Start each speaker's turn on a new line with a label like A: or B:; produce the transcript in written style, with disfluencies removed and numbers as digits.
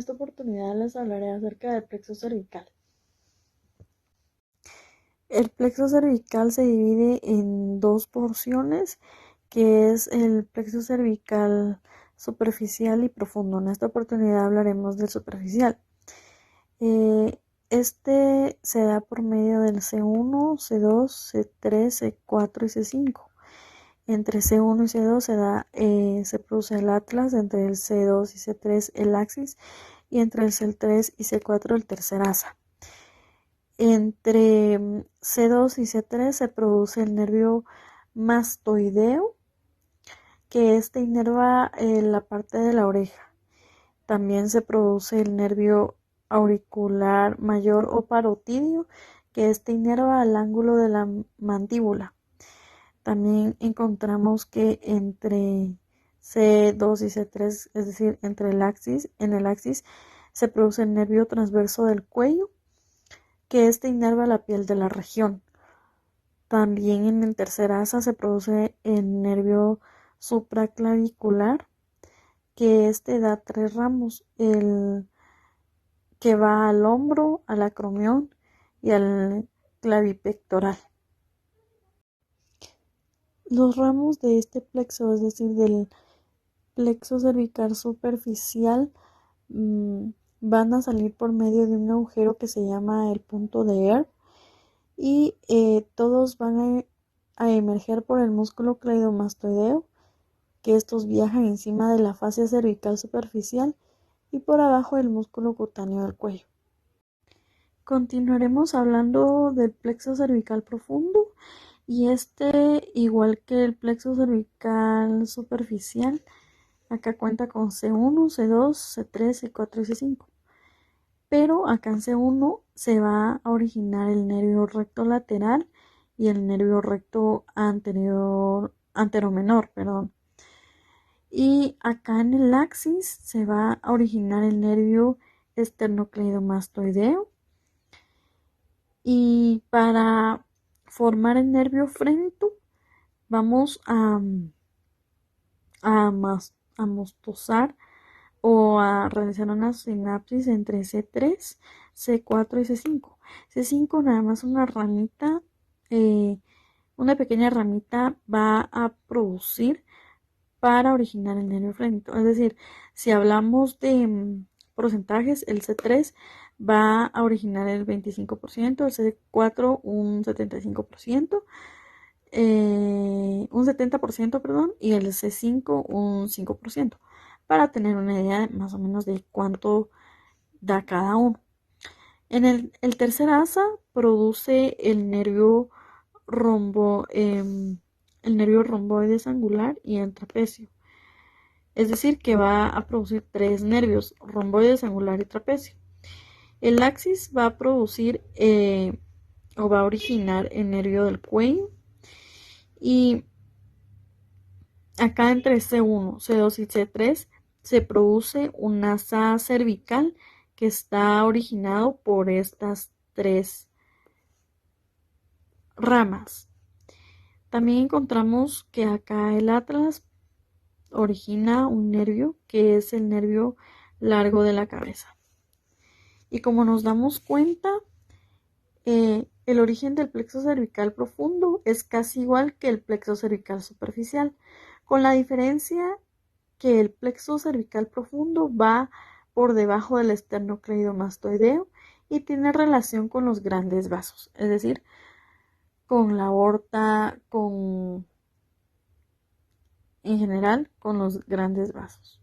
A: esta oportunidad les hablaré acerca del plexo cervical. El plexo cervical se divide en dos porciones, que es el plexo cervical superficial y profundo. En esta oportunidad hablaremos del superficial. Este se da por medio del C1, C2, C3, C4 y C5. Entre C1 y C2 se produce el atlas, entre el C2 y C3 el axis y entre el C3 y C4 el tercer asa. Entre C2 y C3 se produce el nervio mastoideo, que este inerva la parte de la oreja. También se produce el nervio auricular mayor o parotidio, que este inerva al ángulo de la mandíbula. También encontramos que entre C2 y C3, es decir, en el axis se produce el nervio transverso del cuello, que este inerva la piel de la región. También en el tercer asa se produce el nervio supraclavicular, que este da 3 ramos, el que va al hombro, al acromión y al clavipectoral. Los ramos de este plexo, es decir, del plexo cervical superficial, van a salir por medio de un agujero que se llama el punto de Ehrb y todos van a emerger por el músculo cleidomastoideo, que estos viajan encima de la fascia cervical superficial y por abajo del músculo cutáneo del cuello. Continuaremos hablando del plexo cervical profundo, y igual que el plexo cervical superficial, acá cuenta con C1, C2, C3, C4 y C5. Pero acá en C1 se va a originar el nervio recto lateral y el nervio recto anteromenor, perdón. Y acá en el axis se va a originar el nervio esternocleidomastoideo. Y para formar el nervio frento vamos a amostosar o a realizar una sinapsis entre C3, C4 y C5. C5 nada más una ramita, una pequeña ramita va a producir para originar el nervio frente. Es decir, si hablamos de porcentajes, el C3 va a originar el 25%, el C4 un 75%, un 70%, perdón, y el C5 un 5%, para tener una idea más o menos de cuánto da cada uno. En el tercer asa produce el nervio romboides angular y el trapecio. Es decir, que va a producir 3 nervios, romboides, angular y trapecio. El axis va a producir o va a originar el nervio del cuello. Y acá entre C1, C2 y C3 se produce un asa cervical que está originado por estas 3 ramas. También encontramos que acá el atlas origina un nervio que es el nervio largo de la cabeza. Y como nos damos cuenta, el origen del plexo cervical profundo es casi igual que el plexo cervical superficial, con la diferencia que el plexo cervical profundo va por debajo del esternocleidomastoideo y tiene relación con los grandes vasos, es decir, con la aorta, en general con los grandes vasos.